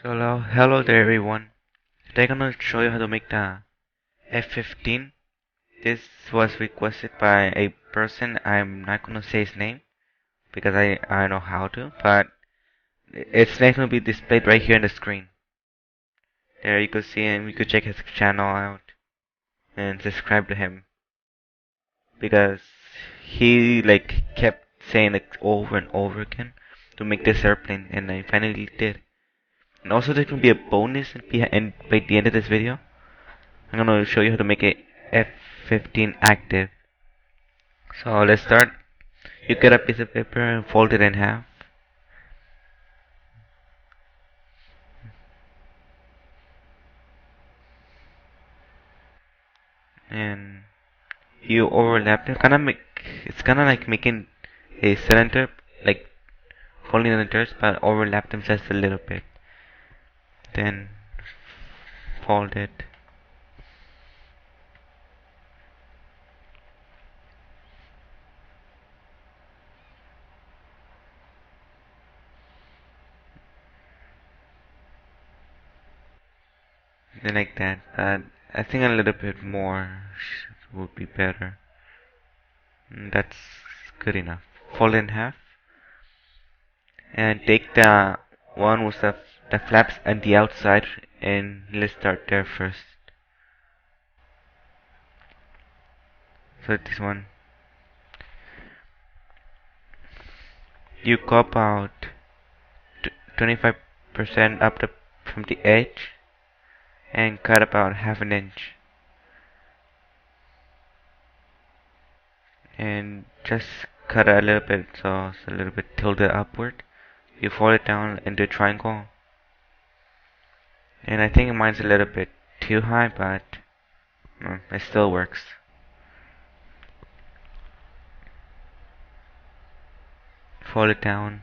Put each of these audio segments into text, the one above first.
So hello there everyone. Today I'm gonna show you how to make the F-15. This was requested by a person. I'm not gonna say his name because I know how to, but its name will be displayed right here on the screen. There you could see him. You could check his channel out and subscribe to him because he kept saying over and over again to make this airplane, and I finally did. And also there can be a bonus and by the end of this video. I'm gonna show you how to make a F-15 active. So let's start. You get a piece of paper and fold it in half. And you overlap it. It's kinda like making a cylinder, like folding cylinders, but overlap them just a little bit. Then fold it. Then like that. I think a little bit more would be better. That's good enough. Fold in half. And take the one with the flaps on the outside, and let's start there first. So this one, you go about 25% up from the edge and cut about half an inch, and just cut a little bit so it's a little bit tilted upward. You fold it down into a triangle, and I think mine's a little bit too high, but it still works. Fold it down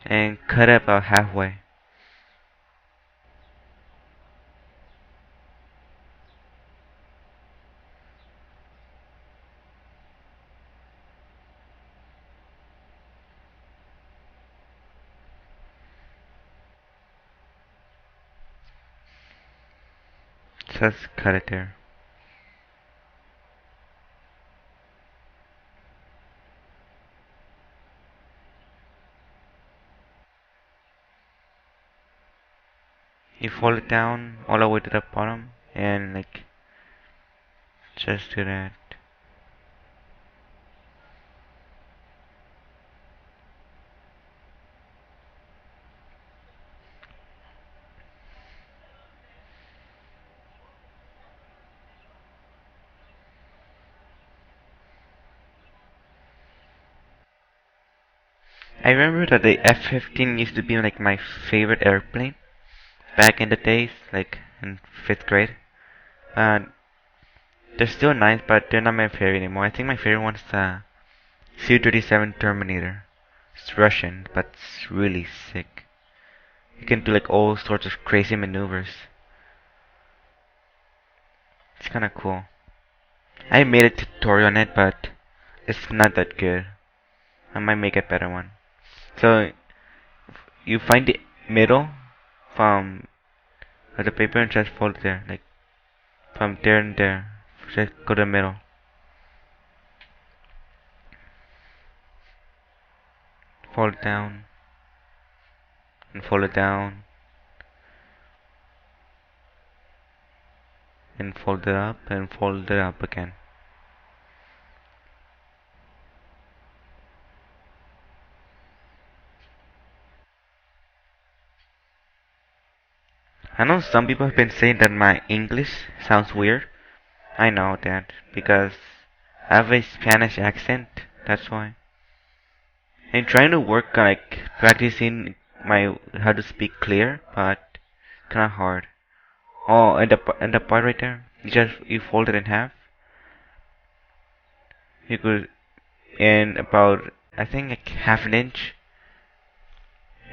and cut it about halfway. Just cut it there. You fold it down all the way to the bottom and just do that. I remember that the F-15 used to be like my favorite airplane back in the days, like in 5th grade. Uh, they're still nice, but they're not my favorite anymore. I think my favorite one's the Su-37 Terminator. It's Russian, but it's really sick. You can do like all sorts of crazy maneuvers. It's kind of cool. I made a tutorial on it, but it's not that good. I might make a better one. So you find the middle from the paper and just fold it there, like from there and there. Just go to the middle. Fold it down and fold it down and fold it up and fold it up again. I know some people have been saying that my English sounds weird. I know that because I have a Spanish accent. That's why. I'm trying to work on practicing my how to speak clear, but kind of hard. Oh, and the part right there, you fold it in half. You could in about I think like half an inch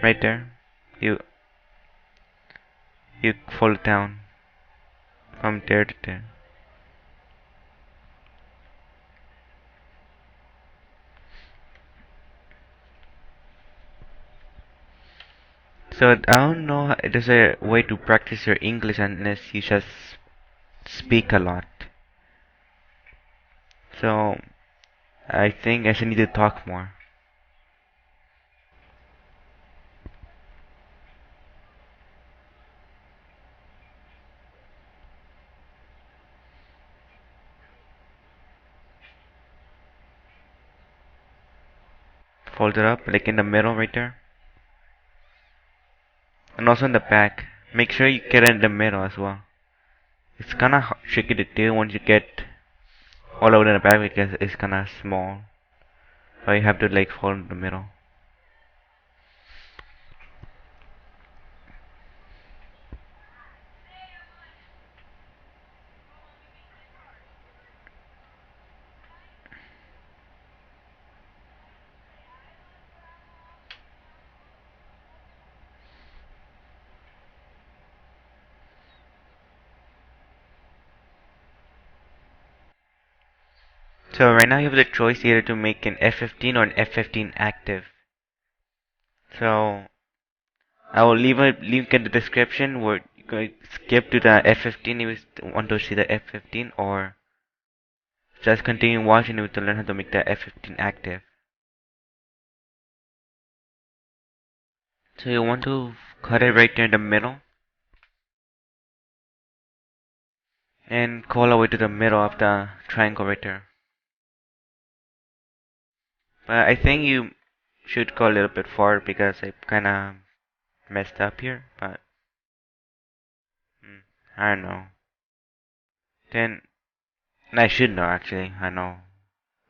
right there. You you fold it down from there to there. So I don't know. There's a way to practice your English unless you just speak a lot. So I think I should need to talk more. Fold it up like in the middle right there, and also in the back. Make sure you get it in the middle as well. It's kind of tricky to do once you get all over in the back because it's kind of small. So you have to like fold in the middle. So right now you have the choice either to make an F-15 or an F-15 active. So I will leave a link in the description where you can skip to the F-15 if you want to see the F-15, or just continue watching it to learn how to make the F-15 active. So you want to cut it right there in the middle and go all the way to the middle of the triangle right there. But I think you should go a little bit forward because I kinda messed up here, but I don't know. Then I should know actually. I know.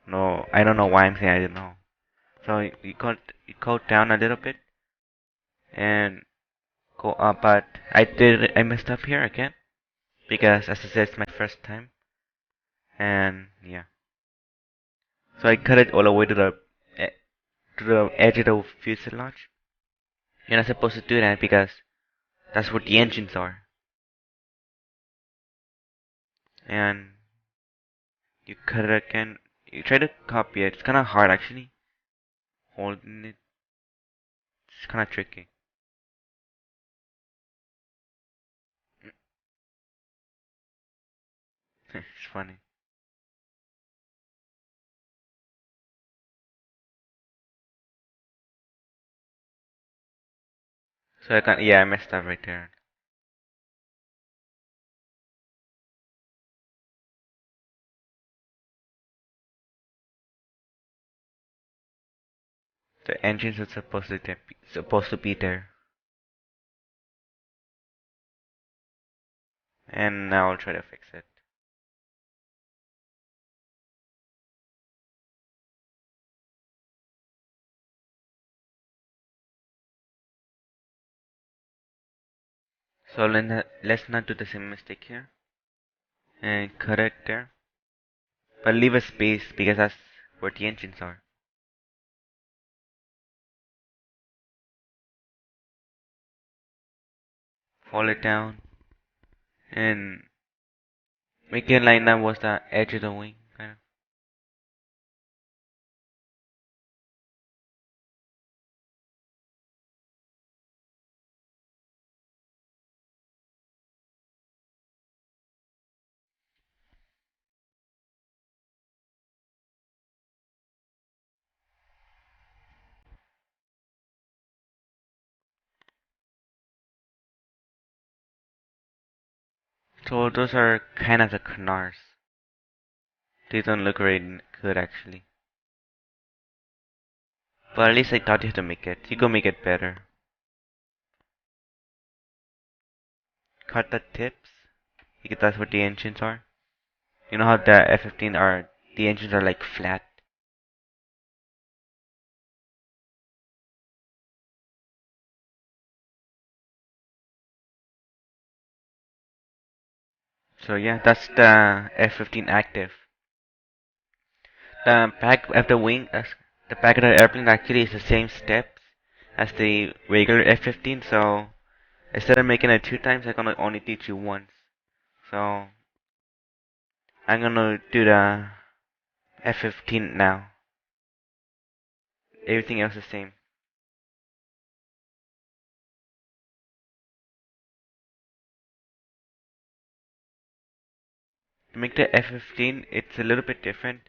No, I don't know why I'm saying I didn't know. So you go down a little bit and go up, but I messed up here again because as I said it's my first time, and yeah. So I cut it all the way eh, to the edge of the fuselage. You're not supposed to do that because that's where the engines are, and you cut it again. You try to copy it. It's kind of hard actually. Holding it, it's kind of tricky. It's funny. So I can yeah I messed up right there. The engines are supposed to be there. And now I'll try to fix it. So let's not do the same mistake here. And cut it there. But leave a space because that's where the engines are. Fold it down. And make it line up with the edge of the wing. Kind of. So those are kind of the canards. They don't look very good actually. But at least I taught you how to make it. You can make it better. Cut the tips. Because that's what the engines are. You know how the F-15 are, the engines are like flat. So yeah, that's the F-15 active. The back of the wing, the back of the airplane actually is the same steps as the regular F-15. So instead of making it two times, I'm gonna only teach you once. So I'm gonna do the F-15 now. Everything else is the same. To make the F-15, it's a little bit different.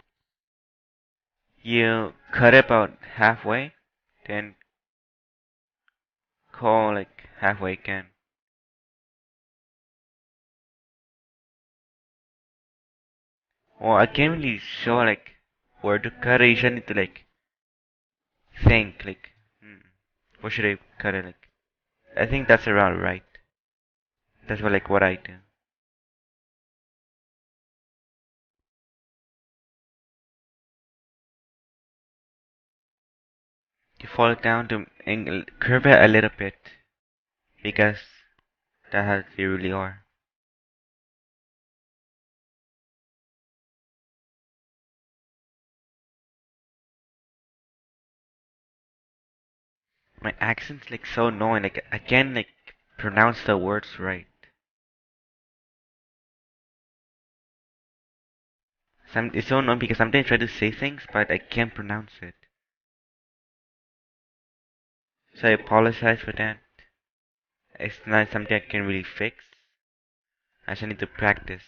You cut it about halfway, then call like halfway again. Well, I can't really show like where to cut it. You should need to like think like, where should I cut it? Like, I think that's around right. That's what I do. You fall it down to angle, curve it a little bit because that's how they really are. My accent's like so annoying. Like I can't like pronounce the words right. It's so annoying because sometimes I try to say things but I can't pronounce it. So I apologize for that. It's not something I can really fix. I just need to practice.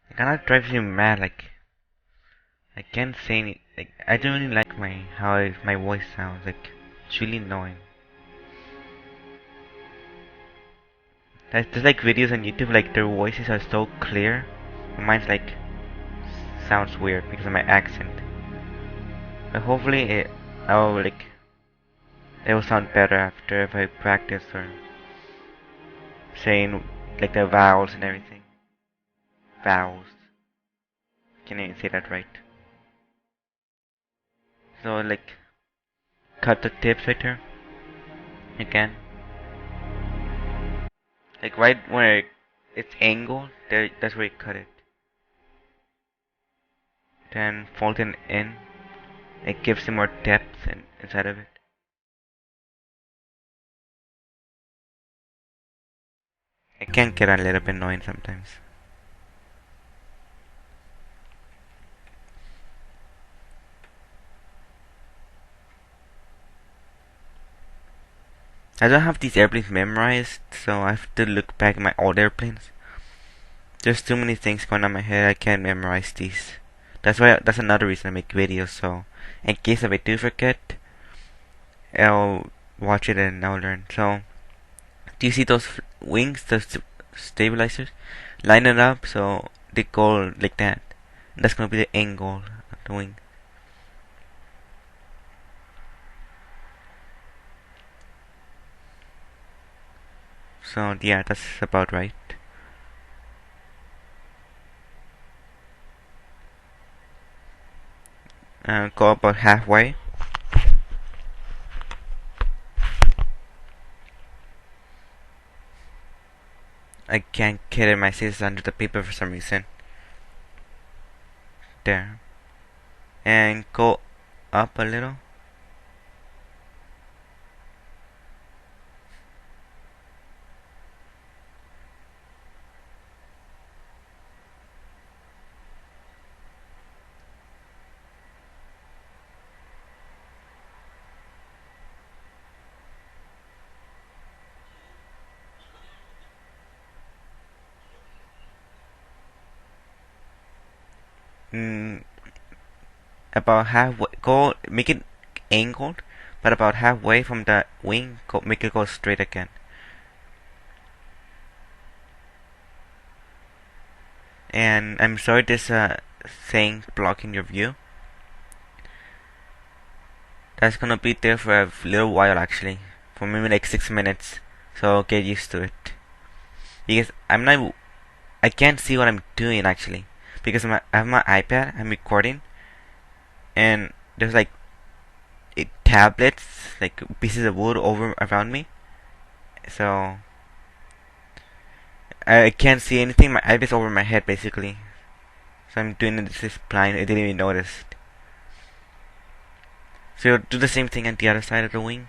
It kind of drives me mad. Like I can't say any. Like I don't really like my voice sounds. Like it's really annoying. There's like videos on YouTube like their voices are so clear. Mine's like sounds weird because of my accent. But hopefully I'll like it will sound better after if I practice or saying like the vowels and everything. Vowels. Can I say that right? So like cut the tips right here again. Like right where it's angled, there that's where you cut it. Then fold it in. It gives you more depth inside of it. It can get a little bit annoying sometimes. I don't have these airplanes memorized, so I have to look back at my old airplanes. There's too many things going on in my head, I can't memorize these. That's another reason I make videos, so in case if I do forget, I'll watch it and I'll learn. So, do you see those wings, the stabilizers? Line it up so they go like that. That's gonna be the angle of the wing. So yeah, that's about right. Go about halfway. I can't get it. My scissors under the paper for some reason. There. And go up a little. Mm, about halfway. Go make it angled, but about halfway from the wing. Go make it go straight again. And I'm sorry this thing blocking your view. That's gonna be there for a little while actually, for maybe like 6 minutes. So get used to it. Because I can't see what I'm doing actually. Because I have my iPad, I'm recording, and there's like tablets, like pieces of wood over around me. So I can't see anything. My iPad's over my head basically. So I'm doing this blind. I didn't even notice. So do the same thing on the other side of the wing.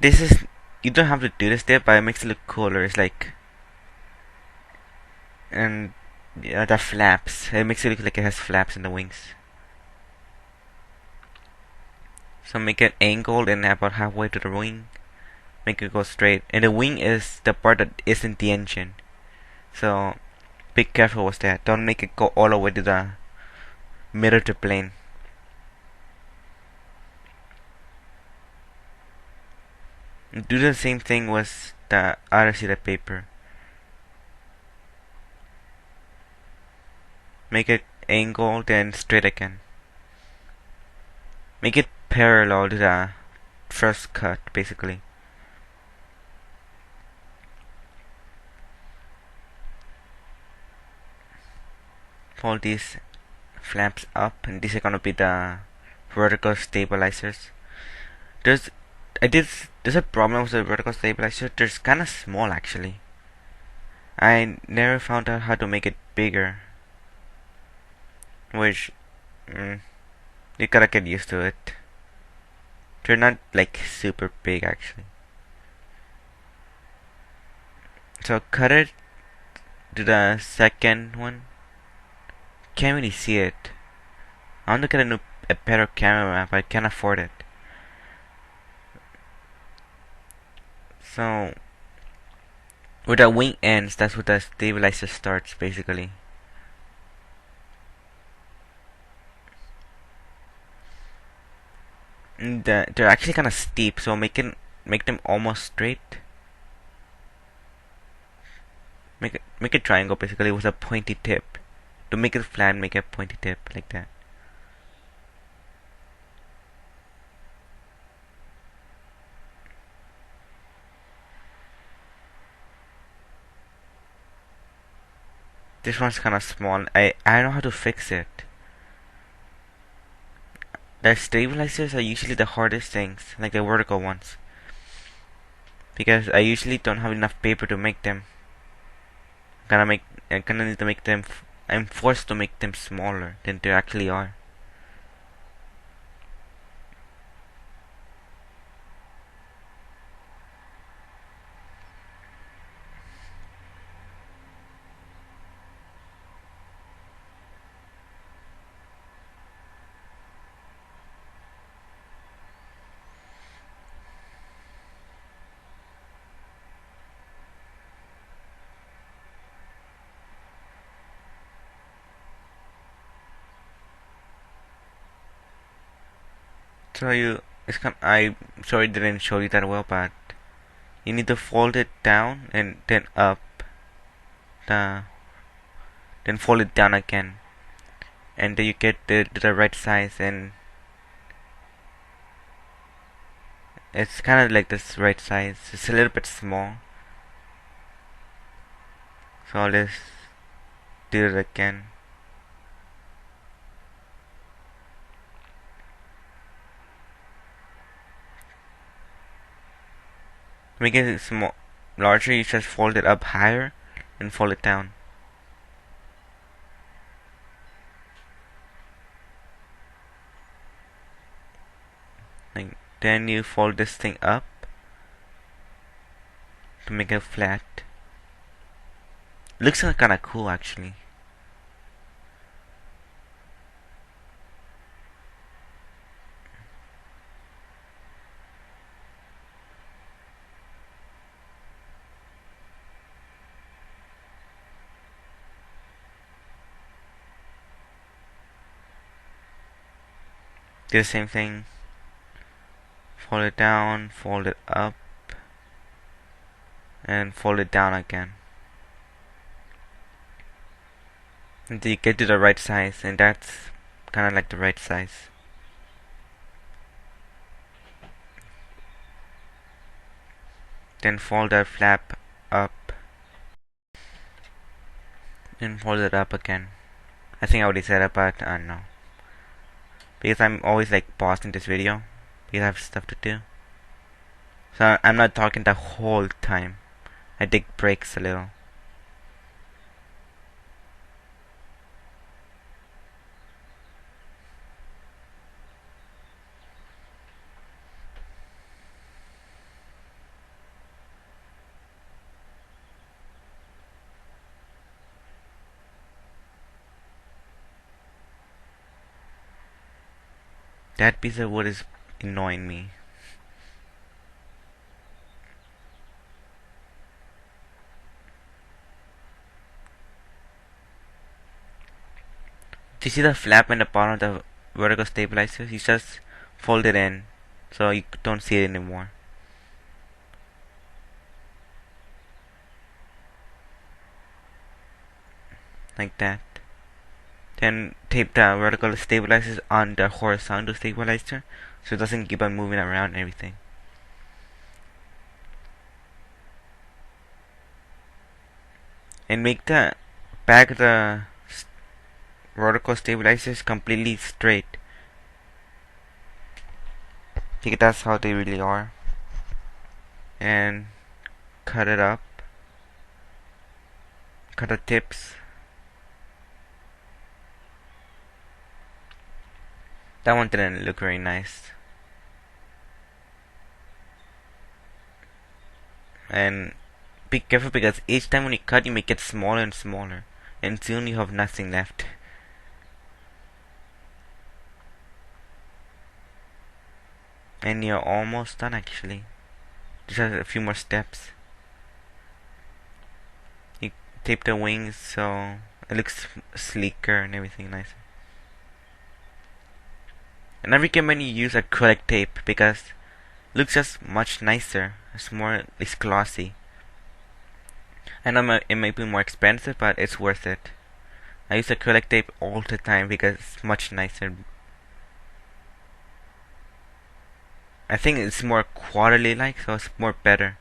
This is you don't have to do this step, but it makes it look cooler. It's like and yeah, the flaps. It makes it look like it has flaps in the wings. So make it angled and about halfway to the wing. Make it go straight. And the wing is the part that isn't the engine. So be careful with that. Don't make it go all the way to the middle of the plane. Do the same thing with the other sheet of paper. Make it angled and straight again. Make it parallel to the first cut, basically. Fold these flaps up, and these are gonna be the vertical stabilizers. There's a problem with the vertical stabilizer. They're kind of small actually. I never found out how to make it bigger, which you gotta get used to it. They're not like super big actually. So cut it to the second one. Can't really see it. I want to get a better camera, but I can't afford it. So where the wing ends, that's where the stabilizer starts, basically. And they're actually kind of steep, so make them almost straight. Make a triangle basically with a pointy tip. To make it flat, make a pointy tip like that. This one's kind of small. I don't know how to fix it. The stabilizers are usually the hardest things, like the vertical ones, because I usually don't have enough paper to make them. I'm gonna need to make them. I'm forced to make them smaller than they actually are. I'm sorry I didn't show you that well, but you need to fold it down and then up, the, then fold it down again, and then you get the right size, and it's kind of like this right size. It's a little bit small, so let's do it again. To make it small, larger, you just fold it up higher and fold it down. Like, then you fold this thing up to make it flat. Looks kind of cool actually. Do the same thing. Fold it down, fold it up, and fold it down again. Until you get to the right size, and that's kind of like the right size. Then fold that flap up, and fold it up again. I think I already said it, but I don't know. Because I'm always like pausing this video because I have stuff to do. So I'm not talking the whole time. I take breaks a little. That piece of wood is annoying me. Do you see the flap in the bottom of the vertical stabilizer? You just fold it in so you don't see it anymore. Like that. Then tape the vertical stabilizers on the horizontal stabilizer so it doesn't keep on moving around and everything. And make the back of the vertical stabilizers completely straight. Because that's how they really are. And cut it up. Cut the tips. That one didn't look very nice. And be careful because each time when you cut you make it smaller and smaller. And soon you have nothing left. And you're almost done actually. Just a few more steps. You tape the wings so it looks sleeker and everything nicer. And I recommend you use acrylic tape because it looks just much nicer. It's glossy. I know it might be more expensive, but it's worth it. I use acrylic tape all the time because it's much nicer. I think it's more quarterly like, so it's more better.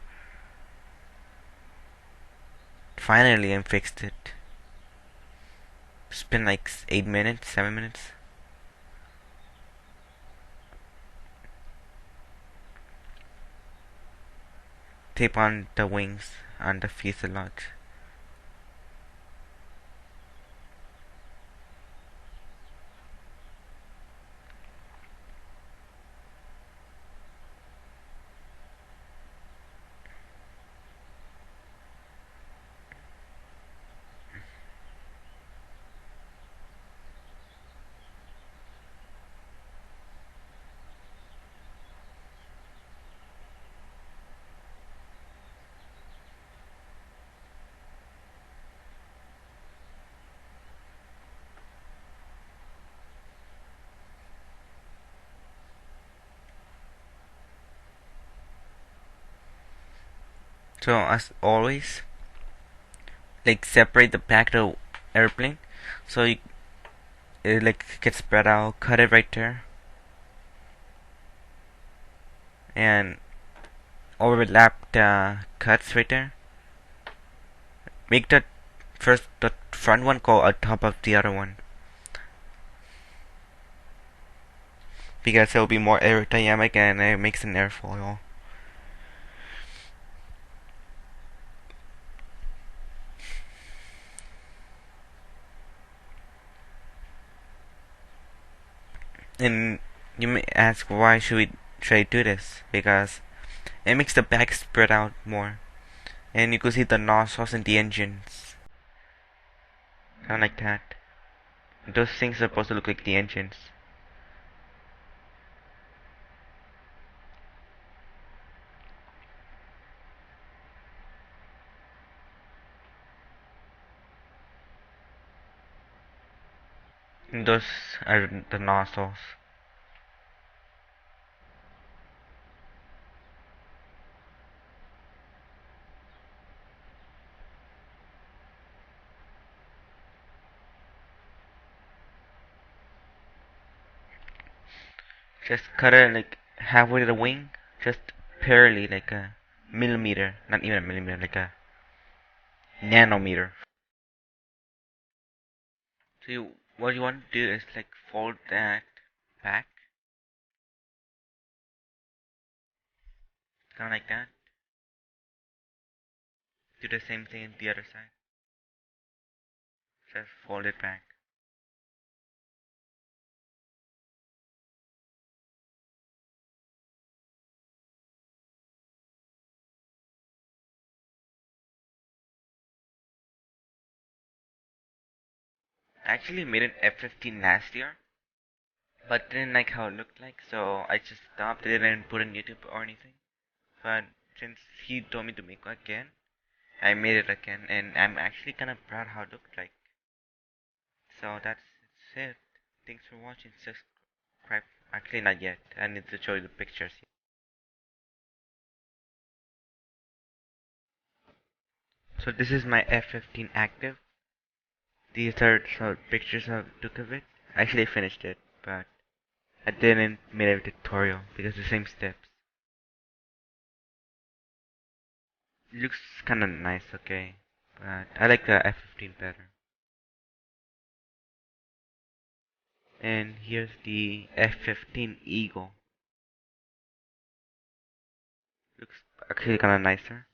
Finally, I fixed it. It's been like 8 minutes, 7 minutes. Tape on the wings on the fuselage. So as always, like separate the back of the airplane so it like gets spread out. Cut it right there and overlap the cuts right there. Make the front one go on top of the other one because it'll be more aerodynamic and it makes an airfoil. And you may ask why should I do this? Because it makes the back spread out more, and you can see the nozzles and the engines, kind of like that. Those things are supposed to look like the engines. And those are the nozzles. Just cut it like halfway to the wing, just barely, like a millimeter, not even a millimeter, like a nanometer. So what you want to do is like fold that back, kind of like that. Do the same thing on the other side. Just fold it back. I actually made an F-15 last year. but didn't like how it looked like, so I just stopped. I didn't put it on YouTube or anything. But since he told me to make it again, I made it again, and I'm actually kind of proud how it looked like. So that's it. Thanks for watching. Subscribe. Actually, not yet. I need to show you the pictures. So this is my F-15 active. These are some pictures I took of it. Actually, I finished it, but I didn't make a tutorial because the same steps. It looks kind of nice, okay, but I like the F-15 better. And here's the F-15 Eagle. Looks actually kind of nicer.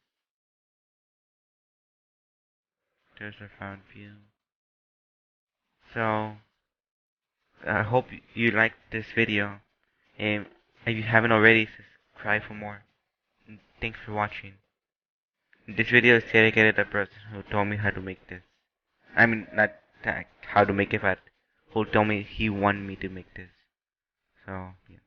There's a front view. So I hope you liked this video, and if you haven't already, subscribe for more. And thanks for watching. This video is dedicated to the person who told me how to make this. I mean, not how to make it, but who told me he wanted me to make this. So, yeah.